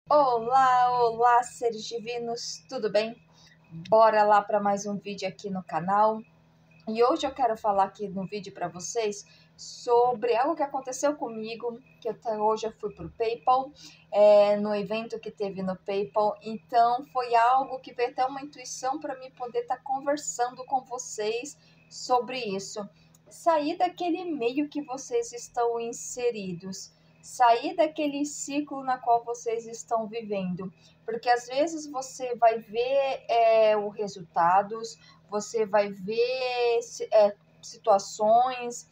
Olá, olá, seres divinos, tudo bem? Bora lá para mais um vídeo aqui no canal. E hoje eu quero falar aqui no vídeo para vocês sobre algo que aconteceu comigo, que hoje eu fui pro PayPal, no evento que teve no PayPal. Então foi algo que veio até uma intuição para mim poder estar conversando com vocês sobre isso. Sair daquele meio que vocês estão inseridos, sair daquele ciclo na qual vocês estão vivendo, porque às vezes você vai ver os resultados, você vai ver situações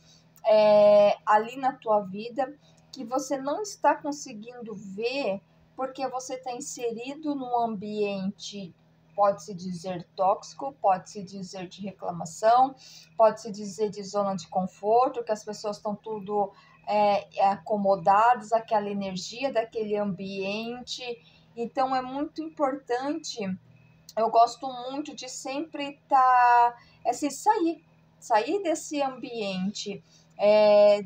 ali na tua vida que você não está conseguindo ver porque você está inserido num ambiente, pode-se dizer tóxico, pode-se dizer de reclamação, pode-se dizer de zona de conforto, que as pessoas estão tudo acomodadas, aquela energia daquele ambiente. Então é muito importante, eu gosto muito de sempre estar, assim, sair desse ambiente,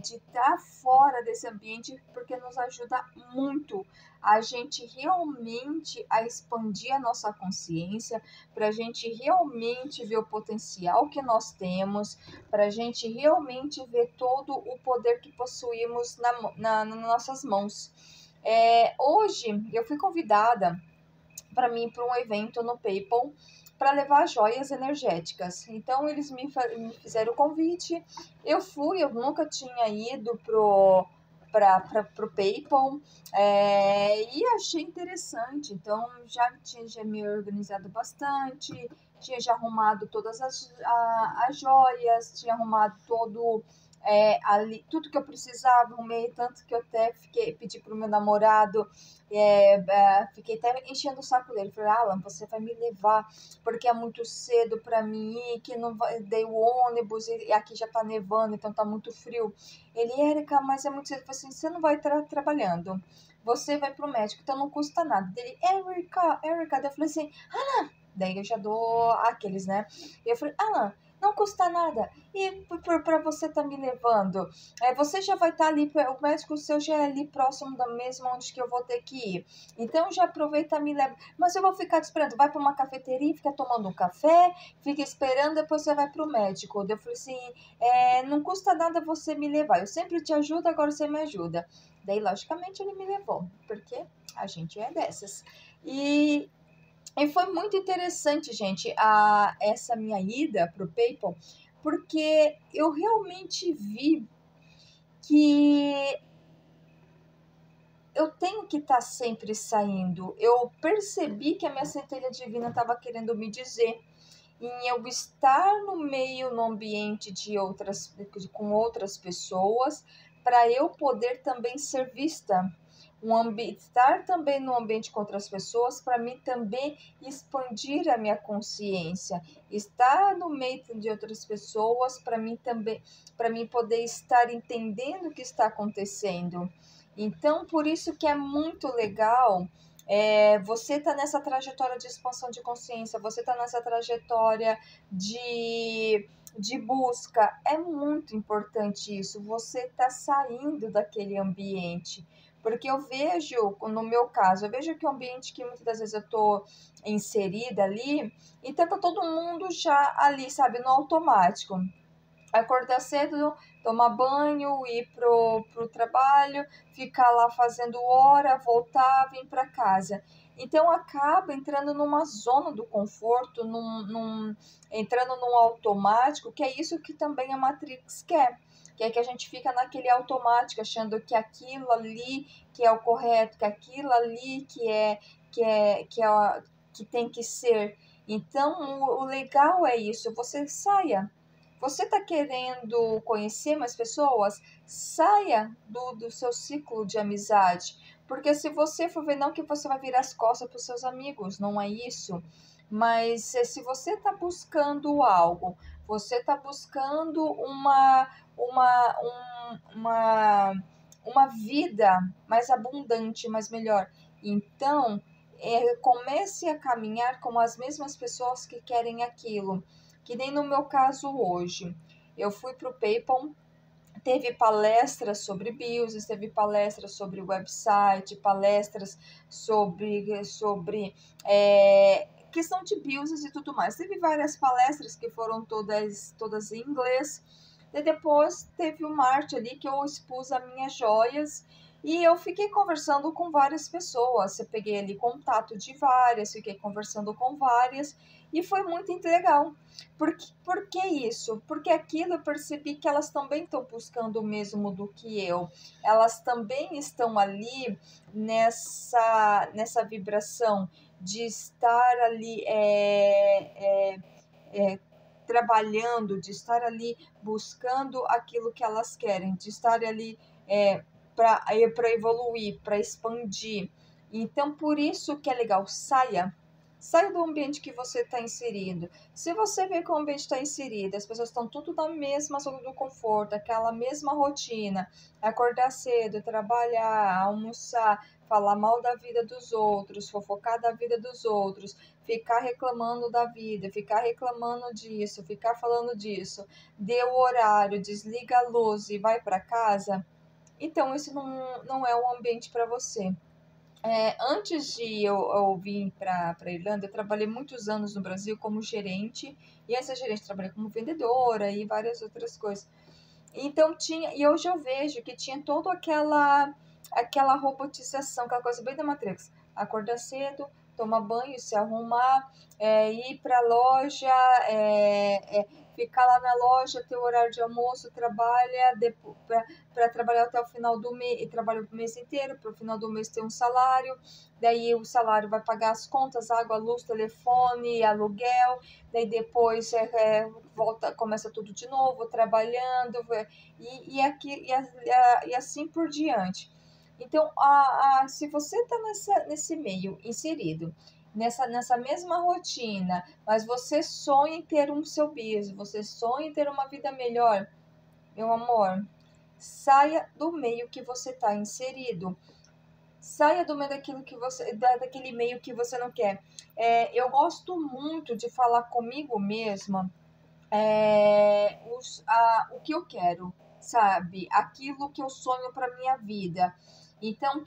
de estar fora desse ambiente, porque nos ajuda muito a gente realmente a expandir a nossa consciência, para a gente realmente ver o potencial que nós temos, para a gente realmente ver todo o poder que possuímos nas nossas mãos. Hoje eu fui convidada para mim para um evento no PayPal para levar joias energéticas. Então eles me fizeram o convite, eu fui, eu nunca tinha ido pro PayPal, e achei interessante. Então já tinha me organizado bastante, tinha já arrumado todas as joias, tinha arrumado ali, tudo que eu precisava, arrumei, tanto que eu até pedi pro meu namorado, fiquei até enchendo o saco dele. Falei, Alan, você vai me levar, porque é muito cedo para mim ir, que não vai, dei o ônibus e aqui já tá nevando, então tá muito frio. Ele, Érica, mas é muito cedo. Eu falei assim, você não vai estar trabalhando, você vai pro médico, então não custa nada. Ele, Érica, daí eu falei assim, daí eu já dou aqueles, né? E eu falei, Alan, não custa nada. E para você estar me levando, você já vai estar ali, o médico seu já é ali próximo da mesma onde que eu vou ter que ir. Então já aproveita e me leva. Mas eu vou ficar te esperando. Vai para uma cafeteria, fica tomando um café, fica esperando, depois você vai para o médico. Eu falei assim, não custa nada você me levar. Eu sempre te ajudo, agora você me ajuda. Daí, logicamente, ele me levou, porque a gente é dessas. E foi muito interessante, gente, essa minha ida para o PayPal, porque eu realmente vi que eu tenho que estar sempre saindo. Eu percebi que a minha centelha divina estava querendo me dizer em eu estar no meio, no ambiente com outras pessoas, para eu poder também ser vista. Estar também no ambiente com outras pessoas, para mim também expandir a minha consciência. Estar no meio de outras pessoas, para mim também, para mim poder estar entendendo o que está acontecendo. Então, por isso que é muito legal, você está nessa trajetória de expansão de consciência, você está nessa trajetória de busca. É muito importante isso, você está saindo daquele ambiente. Porque eu vejo, no meu caso, eu vejo que o ambiente que muitas das vezes eu estou inserida ali, então tá todo mundo já ali, sabe, no automático. Acordar cedo, tomar banho, ir pro trabalho, ficar lá fazendo hora, voltar, vir para casa. Então acaba entrando numa zona do conforto, entrando num automático, que é isso que também a Matrix quer. Que é que a gente fica naquele automático, achando que aquilo ali que é o correto, que aquilo ali que tem que ser. Então o legal é isso, você saia. Você está querendo conhecer mais pessoas? Saia do seu ciclo de amizade. Porque se você for ver, não que você vai virar as costas para os seus amigos, não é isso. Mas se você está buscando algo, você está buscando uma vida mais abundante, mais melhor. Então, comece a caminhar com as mesmas pessoas que querem aquilo. Que nem no meu caso hoje. Eu fui pro PayPal, teve palestras sobre BIOS, teve palestras sobre website, palestras sobre questão de BIOS e tudo mais. Teve várias palestras que foram todas em inglês. E depois teve o Marte ali que eu expus as minhas joias e eu fiquei conversando com várias pessoas. Eu peguei ali contato de várias, fiquei conversando com várias e foi muito legal. Por que isso? Porque aquilo eu percebi que elas também estão buscando o mesmo do que eu. Elas também estão ali nessa vibração de estar ali trabalhando, de estar ali buscando aquilo que elas querem, de estar ali para evoluir, para expandir. Então, por isso que é legal, saia do ambiente que você está inserido. Se você vê que o ambiente está inserido, as pessoas estão tudo na mesma zona do conforto, aquela mesma rotina, acordar cedo, trabalhar, almoçar, falar mal da vida dos outros, fofocar da vida dos outros, ficar reclamando da vida, ficar reclamando disso, ficar falando disso, dê o horário, desliga a luz e vai para casa, então isso não é um ambiente para você. Antes de eu vir para a Irlanda, eu trabalhei muitos anos no Brasil como gerente, e essa gerente trabalhei como vendedora e várias outras coisas. Então tinha, e hoje eu vejo que tinha toda aquela robotização, aquela coisa bem da Matrix. Acordar cedo, tomar banho, se arrumar, ir para a loja, ficar lá na loja, ter o horário de almoço, trabalha para trabalhar até o final do mês, e trabalha o mês inteiro, para o final do mês ter um salário, daí o salário vai pagar as contas, água, luz, telefone, aluguel, daí depois volta, começa tudo de novo, trabalhando, e assim por diante. Então, se você está nesse meio inserido, nessa mesma rotina, mas você sonha em ter um seu business, você sonha em ter uma vida melhor, meu amor, saia do meio que você está inserido. Saia do meio daquele meio que você não quer. Eu gosto muito de falar comigo mesma o que eu quero, sabe? Aquilo que eu sonho para minha vida. Então,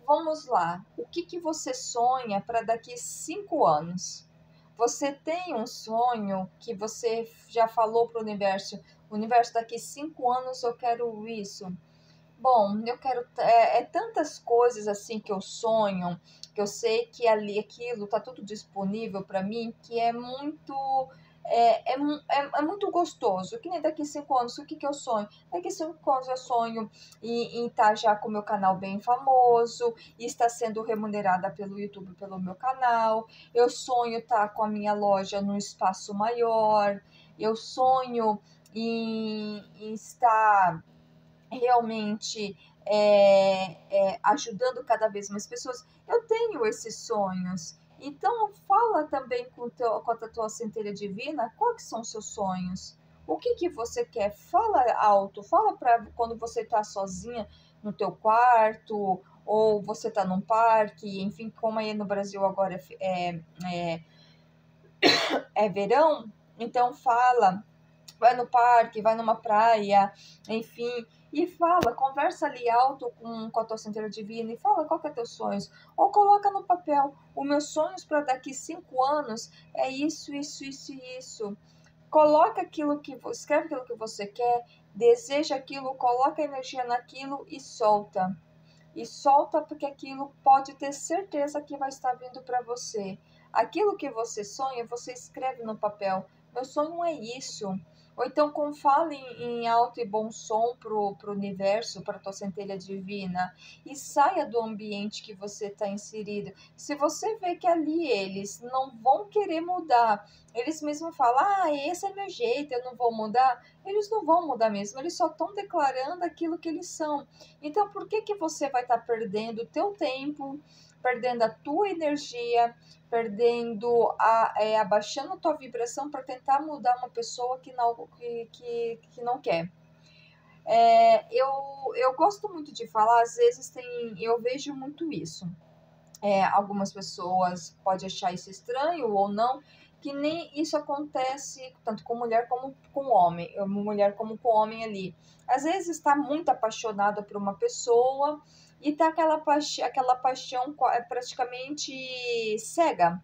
vamos lá. O que você sonha para daqui 5 anos? Você tem um sonho que você já falou para o universo, daqui 5 anos eu quero isso. Bom, eu quero tantas coisas assim que eu sonho, que eu sei que ali aquilo tá tudo disponível para mim, que é muito gostoso. Que nem daqui 5 anos, o que eu sonho? Daqui 5 anos eu sonho em estar já com o meu canal bem famoso, e estar sendo remunerada pelo YouTube pelo meu canal. Eu sonho estar com a minha loja num espaço maior. Eu sonho em estar realmente ajudando cada vez mais pessoas. Eu tenho esses sonhos. Então, fala também com a tua centelha divina quais são os seus sonhos. O que você quer? Fala alto, fala para quando você está sozinha no teu quarto, ou você está num parque, enfim, como aí no Brasil agora é verão, então fala, vai no parque, vai numa praia, enfim, e fala, conversa ali alto com a tua centelha divina e fala qual que é teu sonhos. Ou coloca no papel, os meus sonhos para daqui 5 anos é isso, isso, isso e isso. Coloca escreve aquilo que você quer, deseja aquilo, coloca energia naquilo e solta. E solta porque aquilo pode ter certeza que vai estar vindo para você. Aquilo que você sonha, você escreve no papel. Meu sonho é isso. Ou então fale em alto e bom som pro universo, para tua centelha divina, e saia do ambiente que você está inserido. Se você vê que ali eles não vão querer mudar, eles mesmos falam, esse é meu jeito, eu não vou mudar, eles não vão mudar mesmo, eles só estão declarando aquilo que eles são. Então, por que você vai estar perdendo o teu tempo, perdendo a tua energia, abaixando a tua vibração para tentar mudar uma pessoa que não quer? Eu gosto muito de falar, às vezes eu vejo muito isso. Algumas pessoas podem achar isso estranho ou não, Que nem isso acontece tanto com mulher como com homem, mulher como com homem ali. Às vezes está muito apaixonada por uma pessoa e tá aquela paixão praticamente cega.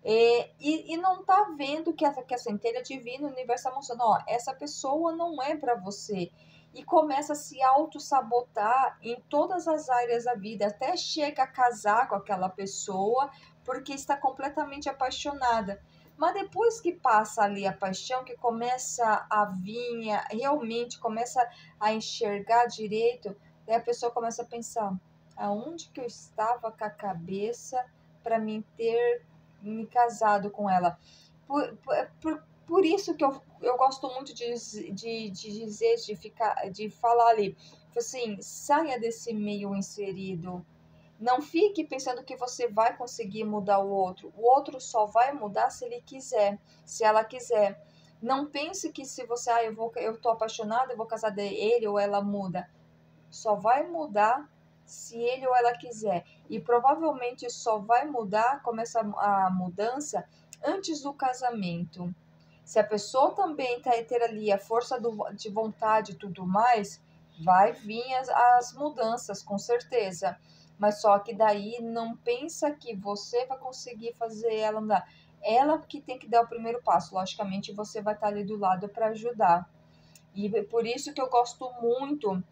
E não tá vendo que a centelha divina, o universo está mostrando, ó, essa pessoa não é para você. E começa a se auto-sabotar em todas as áreas da vida, até chega a casar com aquela pessoa, porque está completamente apaixonada. Mas depois que passa ali a paixão, que começa a vir, realmente começa a enxergar direito, daí a pessoa começa a pensar, aonde que eu estava com a cabeça para mim ter me casado com ela. Por isso que eu gosto muito de dizer, de falar ali, assim, saia desse meio inserido. Não fique pensando que você vai conseguir mudar o outro. O outro só vai mudar se ele quiser, se ela quiser. Não pense que se você, eu tô apaixonada, eu vou casar ele ou ela muda. Só vai mudar se ele ou ela quiser. E provavelmente só vai mudar, começa a mudança antes do casamento. Se a pessoa também ter ali a força de vontade e tudo mais, vai vir as mudanças, com certeza. Mas só que daí não pensa que você vai conseguir fazer ela mudar. Ela que tem que dar o primeiro passo. Logicamente, você vai estar ali do lado para ajudar. E por isso que eu gosto muito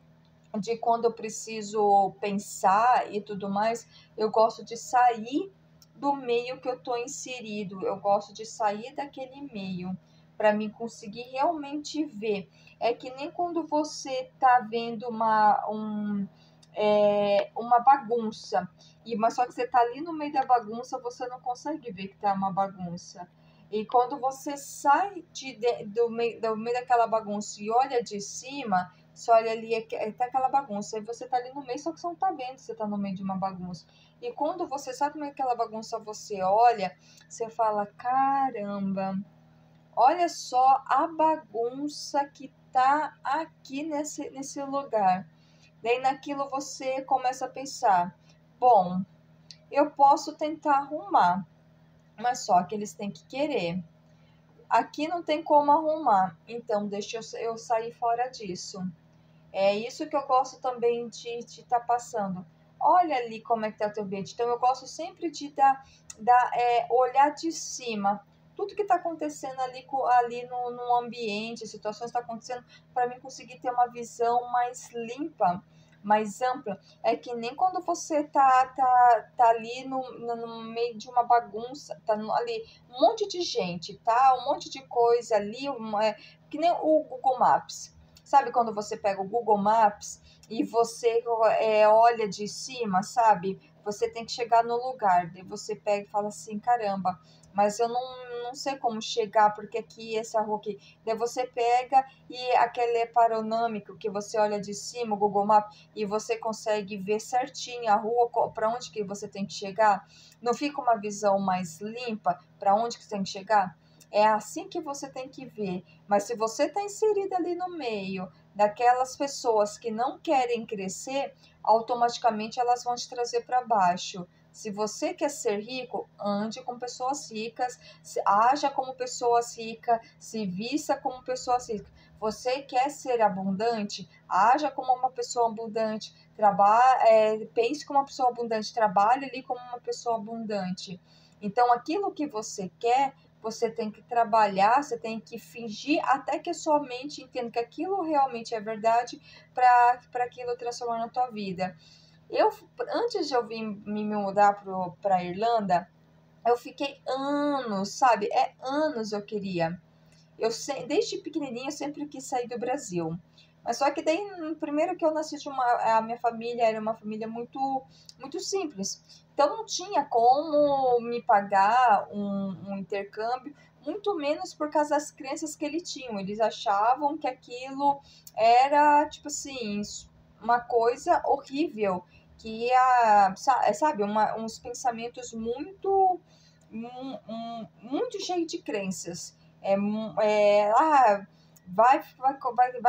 de quando eu preciso pensar e tudo mais, eu gosto de sair do meio que eu estou inserido, eu gosto de sair daquele meio para mim conseguir realmente ver. É que nem quando você está vendo uma bagunça, mas só que você está ali no meio da bagunça, você não consegue ver que está uma bagunça. E quando você sai do meio daquela bagunça e olha de cima, você olha ali, tá aquela bagunça, e você tá ali no meio, só que você não tá vendo que você tá no meio de uma bagunça. E quando você sai do meio daquela bagunça, você olha, você fala, caramba, olha só a bagunça que tá aqui nesse lugar. Daí naquilo você começa a pensar, bom, eu posso tentar arrumar, mas só que eles têm que querer. Aqui não tem como arrumar, então deixa eu sair fora disso. É isso que eu gosto também de estar passando. Olha ali como é que está o teu ambiente. Então, eu gosto sempre de olhar de cima. Tudo que está acontecendo ali no ambiente, situações que estão acontecendo, para mim conseguir ter uma visão mais limpa, mais ampla. É que nem quando você tá ali no meio de uma bagunça, ali um monte de gente, tá? Um monte de coisa ali, que nem o Google Maps. Sabe quando você pega o Google Maps e você olha de cima, sabe? Você tem que chegar no lugar. Daí você pega e fala assim, caramba, mas eu não sei como chegar, porque aqui, essa rua aqui. Daí você pega e aquele paronâmico que você olha de cima, o Google Maps, e você consegue ver certinho a rua, para onde que você tem que chegar. Não fica uma visão mais limpa para onde que você tem que chegar? É assim que você tem que ver. Mas se você está inserida ali no meio daquelas pessoas que não querem crescer, automaticamente elas vão te trazer para baixo. Se você quer ser rico, ande com pessoas ricas, haja como pessoas ricas, se vista como pessoas ricas. Você quer ser abundante, haja como uma pessoa abundante, pense como uma pessoa abundante, trabalhe ali como uma pessoa abundante. Então, aquilo que você quer, você tem que trabalhar, você tem que fingir até que a sua mente entenda que aquilo realmente é verdade para aquilo transformar na tua vida. Antes de eu vir me mudar para a Irlanda, eu fiquei anos, sabe? Anos eu queria. Desde pequenininha eu sempre quis sair do Brasil. Mas só que daí, primeiro que eu nasci a minha família era uma família muito, muito simples. Então não tinha como me pagar um intercâmbio, muito menos por causa das crenças que eles tinham. Eles achavam que aquilo era, tipo assim, uma coisa horrível, que ia, sabe, uns pensamentos muito cheios de crenças. Vai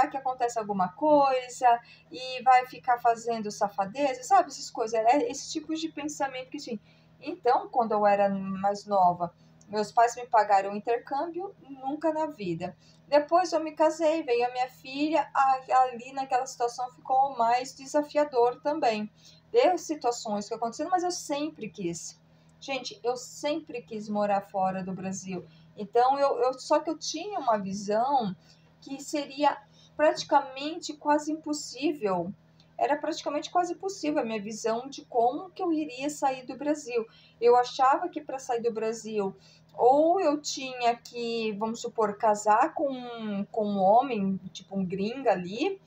que acontece alguma coisa e vai ficar fazendo safadeza, sabe? Essas coisas, esse tipo de pensamento que sim. Então, quando eu era mais nova, Meus pais me pagaram o intercâmbio, nunca na vida. Depois eu me casei, veio a minha filha, ali naquela situação ficou mais desafiador também. Deu situações que aconteceram, mas eu sempre quis. Gente, eu sempre quis morar fora do Brasil. Então, só que eu tinha uma visão que seria praticamente quase impossível. Era praticamente quase impossível a minha visão de como que eu iria sair do Brasil. Eu achava que para sair do Brasil, ou eu tinha que, vamos supor, casar com um homem, tipo um gringa ali,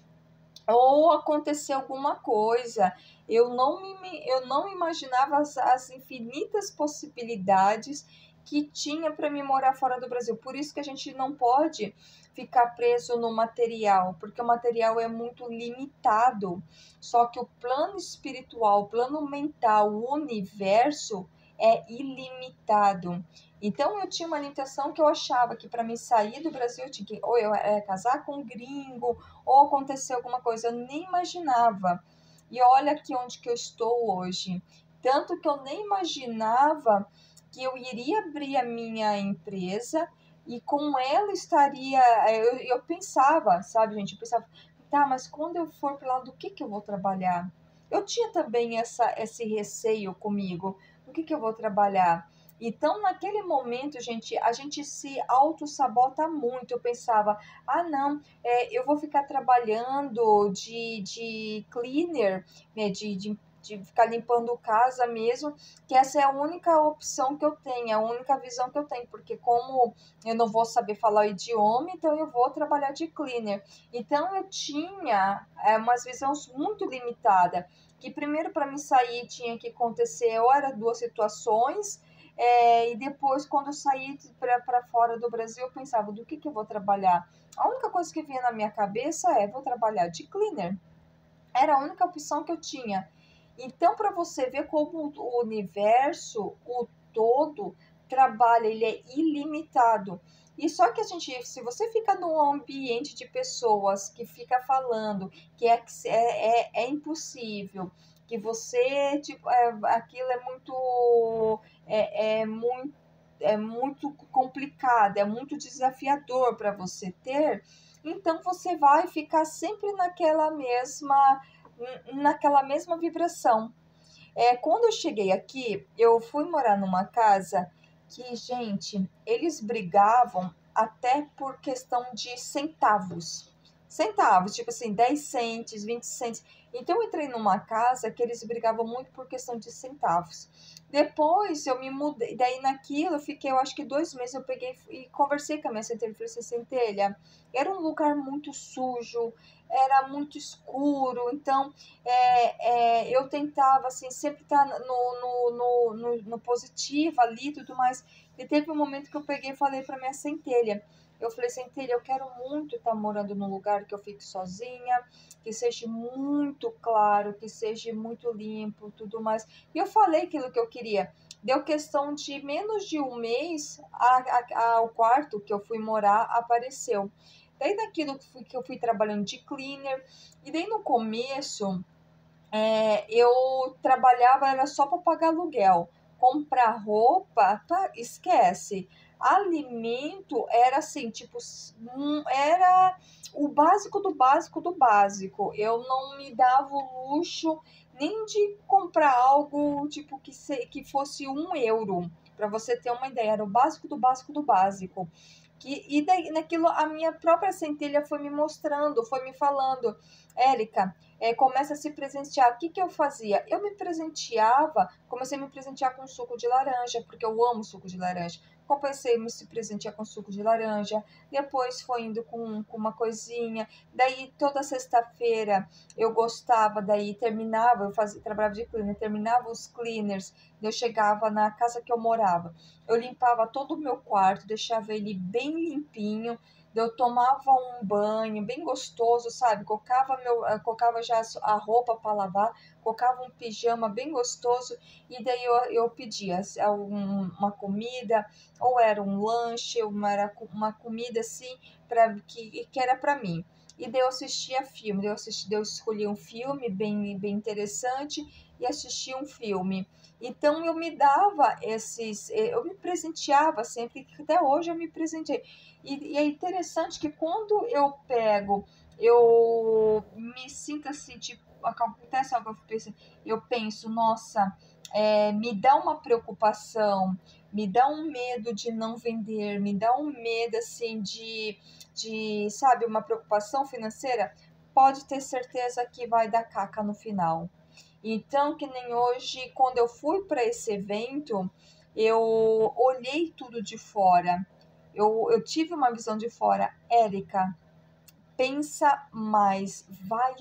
ou acontecer alguma coisa. Eu não imaginava as infinitas possibilidades que tinha para me morar fora do Brasil. Por isso que a gente não pode ficar preso no material, porque o material é muito limitado. Só que o plano espiritual, o plano mental, o universo é ilimitado. Então eu tinha uma limitação que eu achava que para mim sair do Brasil eu tinha que ou eu casar com um gringo, ou acontecer alguma coisa, eu nem imaginava. E olha aqui onde que eu estou hoje. Tanto que eu nem imaginava que eu iria abrir a minha empresa e com ela estaria. Eu pensava, sabe, gente? Eu pensava, tá, mas quando eu for para lá, do que eu vou trabalhar? Eu tinha também esse receio comigo. Do que eu vou trabalhar? Então, naquele momento, gente, a gente se auto-sabota muito. Eu pensava, ah, não, eu vou ficar trabalhando de cleaner, né, de ficar limpando casa mesmo, que essa é a única opção que eu tenho, a única visão que eu tenho, porque como eu não vou saber falar o idioma, então eu vou trabalhar de cleaner. Então eu tinha umas visões muito limitadas, que primeiro para mim sair tinha que acontecer, ou era duas situações, e depois, quando eu saí para fora do Brasil, eu pensava, do que eu vou trabalhar? A única coisa que vinha na minha cabeça é, vou trabalhar de cleaner. Era a única opção que eu tinha. Então, para você ver como o universo, o todo, trabalha, ele é ilimitado. E só que a gente, se você fica num ambiente de pessoas que fica falando que é impossível, que você, tipo, aquilo é, é muito, é muito complicado, é muito desafiador para você ter, então você vai ficar sempre naquela mesma vibração. Quando eu cheguei aqui, eu fui morar numa casa que, gente, eles brigavam até por questão de centavos. Centavos, tipo assim, 10 centes, 20 centes. Então eu entrei numa casa que eles brigavam muito por questão de centavos. Depois eu me mudei, daí naquilo eu fiquei, eu acho que 2 meses, eu peguei e conversei com a minha centelha, falei assim, centelha, era um lugar muito sujo, era muito escuro, então eu tentava assim, sempre estar no positivo ali e tudo mais. E teve um momento que eu peguei e falei para minha centelha. Eu falei, centelha, eu quero muito estar morando num lugar que eu fique sozinha, que seja muito claro, que seja muito limpo, tudo mais. E eu falei aquilo que eu queria. Deu questão de menos de um mês, o quarto que eu fui morar apareceu. Daí daquilo que eu fui trabalhando de cleaner, e daí no começo eu trabalhava era só para pagar aluguel. Comprar roupa, tá, esquece. Alimento era assim, tipo, era o básico do básico do básico. Eu não me dava o luxo nem de comprar algo tipo que fosse 1 euro. Para você ter uma ideia, era o básico do básico do básico. E daí, naquilo, a minha própria centelha foi me mostrando, foi me falando, Érica, começa a se presentear. O que eu fazia? Eu me presenteava, comecei a me presentear com suco de laranja, porque eu amo suco de laranja. Comecei a me se presentear com suco de laranja, depois foi indo com uma coisinha. Daí, toda sexta-feira, eu gostava, daí terminava, trabalhava de cleaner, terminava os cleaners, eu chegava na casa que eu morava. Eu limpava todo o meu quarto, deixava ele bem limpinho, eu tomava um banho bem gostoso, sabe? Colocava já a roupa para lavar, colocava um pijama bem gostoso e daí eu pedia uma comida, ou era um lanche, ou era uma comida assim que era para mim. E daí eu assistia filme, daí eu escolhia um filme bem interessante e assistia um filme. Então eu me dava eu me presenteava sempre, que até hoje eu me presenteei. E é interessante que quando eu me sinto assim, tipo, acontece algo, eu penso, nossa, me dá uma preocupação, me dá um medo de não vender, me dá um medo assim sabe, uma preocupação financeira, pode ter certeza que vai dar caca no final. Então, que nem hoje, quando eu fui para esse evento, eu olhei tudo de fora. Eu tive uma visão de fora. Érica, pensa mais, vai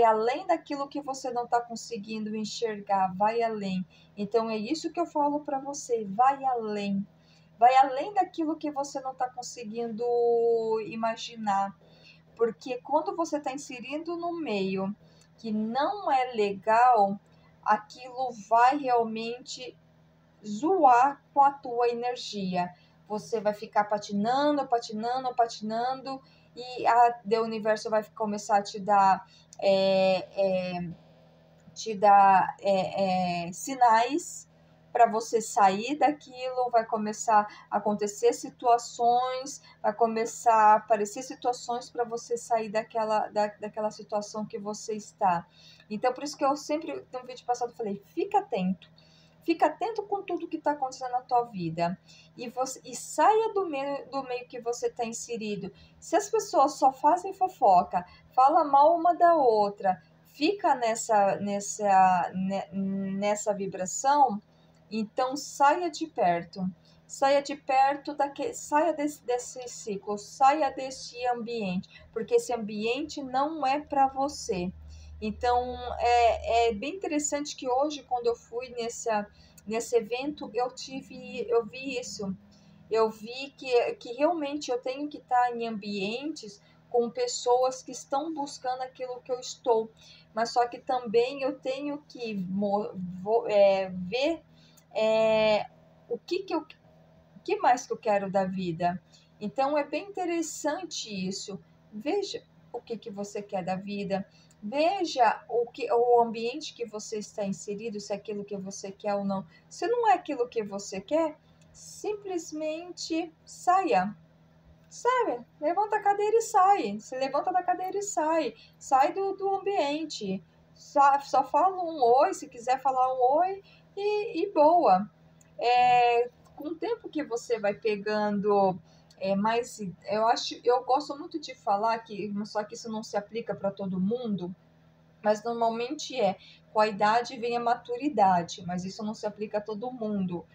além daquilo que você não está conseguindo enxergar, vai além. Então é isso que eu falo para você, vai além daquilo que você não está conseguindo imaginar, porque quando você está inserindo no meio que não é legal, aquilo vai realmente zoar com a tua energia. Você vai ficar patinando, patinando, patinando, e o universo vai começar a te dar sinais para você sair daquilo, vai começar a acontecer situações, vai começar a aparecer situações para você sair daquela situação que você está. Então, por isso que eu sempre, no vídeo passado, falei, fica atento com tudo que está acontecendo na tua vida e saia do meio que você está inserido. Se as pessoas só fazem fofoca, fala mal uma da outra, fica nessa vibração, então saia de perto saia desse ciclo, saia desse ambiente, porque esse ambiente não é para você. Então é bem interessante que hoje, quando eu fui nesse evento, eu vi isso. Eu vi que realmente eu tenho que estar em ambientes com pessoas que estão buscando aquilo que eu estou, mas só que também eu tenho que ver o que mais que eu quero da vida. Então é bem interessante isso. Veja o que você quer da vida. Veja o ambiente que você está inserido, se é aquilo que você quer ou não. Se não é aquilo que você quer, simplesmente saia. Sabe? Levanta a cadeira e sai. Se levanta da cadeira e sai. Sai do ambiente. Só fala um oi, se quiser falar um oi, e boa. Com o tempo que você vai pegando mais. Eu gosto muito de falar que, só que isso não se aplica para todo mundo, mas normalmente com a idade vem a maturidade, mas isso não se aplica a todo mundo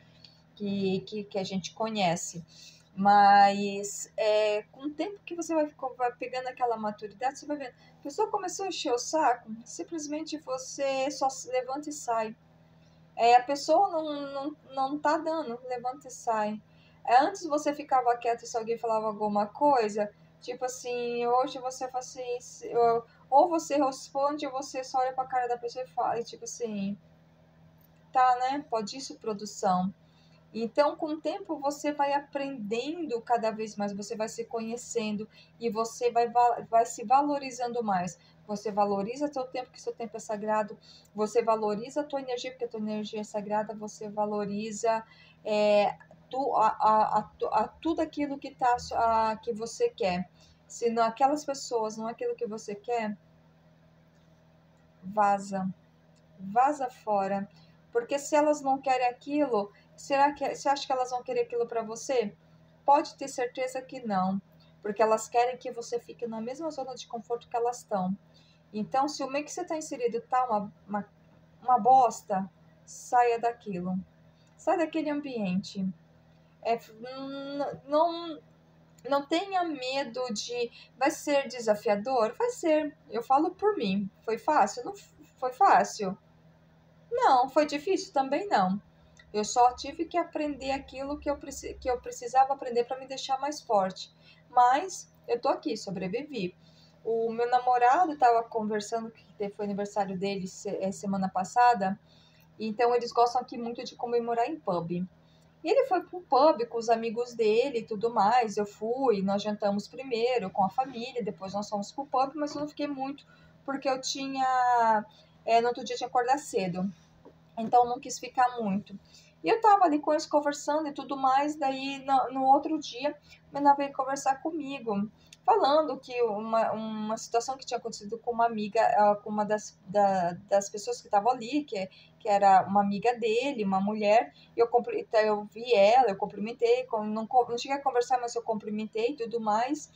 que a gente conhece. Mas com o tempo que você vai pegando aquela maturidade, você vai vendo. A pessoa começou a encher o saco, simplesmente você só se levanta e sai. A pessoa não tá dando, levanta e sai. Antes você ficava quieto se alguém falava alguma coisa, tipo assim, hoje você fala assim, ou você responde ou você só olha pra cara da pessoa e fala, tipo assim, tá, né? Pode isso, produção. Então, com o tempo, você vai aprendendo cada vez mais, você vai se conhecendo e você vai se valorizando mais. Você valoriza seu tempo, que seu tempo é sagrado. Você valoriza a tua energia, porque a tua energia é sagrada. Você valoriza tudo aquilo que você quer. Se não, aquelas pessoas não é aquilo que você quer, vaza. Vaza fora. Porque se elas não querem aquilo, será que você acha que elas vão querer aquilo para você? Pode ter certeza que não, porque elas querem que você fique na mesma zona de conforto que elas estão. Então, se o meio que você está inserido tá uma bosta, saia daquilo. Sai daquele ambiente. Não, não tenha medo de. Vai ser desafiador? Vai ser. Eu falo por mim. Foi fácil? Não foi fácil. Não, foi difícil também não. Eu só tive que aprender aquilo que eu precisava aprender para me deixar mais forte. Mas eu tô aqui, sobrevivi. O meu namorado estava conversando, que foi aniversário dele semana passada, então eles gostam aqui muito de comemorar em pub. E ele foi pro pub com os amigos dele e tudo mais. Eu fui, nós jantamos primeiro com a família, depois nós fomos pro pub, mas eu não fiquei muito, porque eu tinha. No outro dia eu tinha que acordar cedo. então não quis ficar muito. E eu tava ali com eles conversando e tudo mais, daí no outro dia, a menina veio conversar comigo, falando que uma situação que tinha acontecido com uma amiga, com uma das pessoas que estavam ali, que era uma amiga dele, uma mulher, e eu vi ela, eu cumprimentei, não cheguei a conversar, mas eu cumprimentei e tudo mais,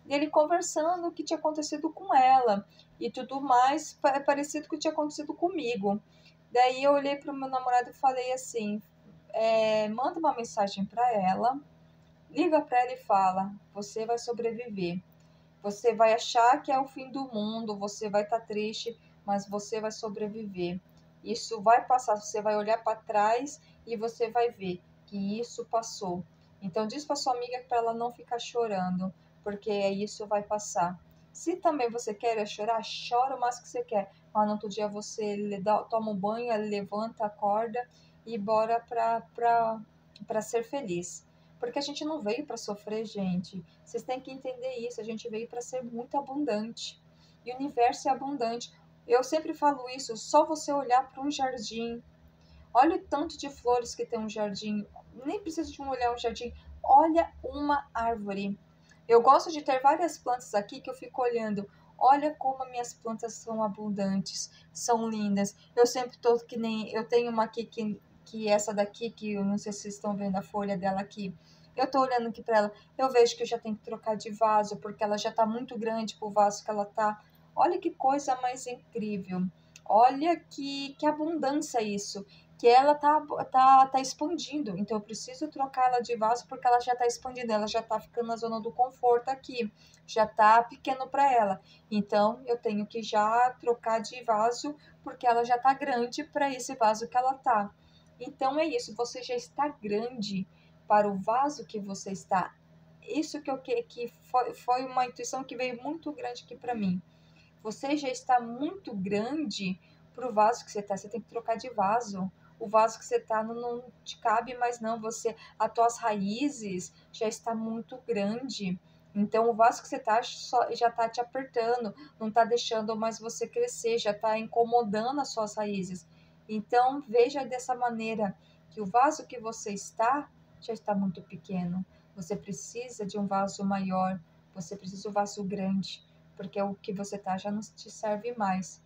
e ele conversando o que tinha acontecido com ela, e tudo mais, parecido com o que tinha acontecido comigo. Daí eu olhei para o meu namorado e falei assim, manda uma mensagem para ela, liga para ela e fala, você vai sobreviver. Você vai achar que é o fim do mundo, você vai estar triste, mas você vai sobreviver. Isso vai passar, você vai olhar para trás e você vai ver que isso passou. Então diz para sua amiga para ela não ficar chorando, porque isso vai passar. Se também você quer chorar, chora o mais que você quer. Mas no outro dia você toma um banho, levanta, acorda e bora para ser feliz. Porque a gente não veio para sofrer, gente. Vocês têm que entender isso. A gente veio para ser muito abundante. E o universo é abundante. Eu sempre falo isso, só você olhar para um jardim. Olha o tanto de flores que tem um jardim. Nem precisa de olhar um jardim. Olha uma árvore. Eu gosto de ter várias plantas aqui que eu fico olhando. Olha como minhas plantas são abundantes, são lindas. Eu sempre tô que nem. Eu tenho uma aqui que essa daqui, que eu não sei se vocês estão vendo a folha dela aqui. Eu tô olhando aqui para ela. Eu vejo que eu já tenho que trocar de vaso, porque ela já tá muito grande pro vaso que ela tá. Olha que coisa mais incrível. Olha que abundância isso, que ela tá expandindo. Então eu preciso trocar ela de vaso porque ela já tá expandindo, ela já tá ficando na zona do conforto aqui, já tá pequeno para ela. Então eu tenho que já trocar de vaso porque ela já tá grande para esse vaso que ela tá. Então é isso, você já está grande para o vaso que você está. Isso que foi uma intuição que veio muito grande aqui para mim. Você já está muito grande para o vaso que você está. Você tem que trocar de vaso. O vaso que você está não te cabe mais, não. As tuas raízes já está muito grande. Então, o vaso que você está já está te apertando, não está deixando mais você crescer, já está incomodando as suas raízes. Então, veja dessa maneira que o vaso que você está já está muito pequeno. Você precisa de um vaso maior, você precisa de um vaso grande, porque o que você tá já não te serve mais.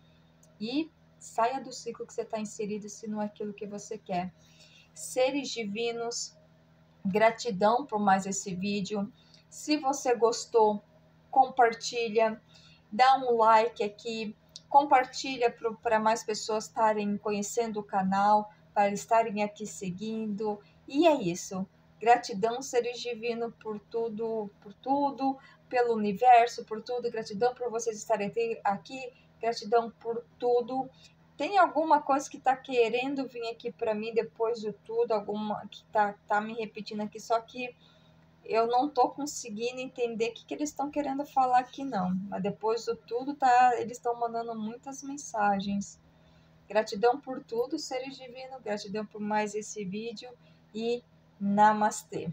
E saia do ciclo que você está inserido se não é aquilo que você quer. Seres divinos, gratidão por mais esse vídeo. Se você gostou, compartilha, dá um like aqui, compartilha para mais pessoas estarem conhecendo o canal, para estarem aqui seguindo. E é isso. Gratidão, seres divinos, por tudo, pelo universo, por tudo. Gratidão por vocês estarem aqui. Gratidão por tudo. Tem alguma coisa que está querendo vir aqui para mim depois de tudo, alguma que tá me repetindo aqui, só que eu não tô conseguindo entender o que eles estão querendo falar aqui, não. Mas depois de tudo, eles estão mandando muitas mensagens. Gratidão por tudo, seres divinos. Gratidão por mais esse vídeo. E namastê.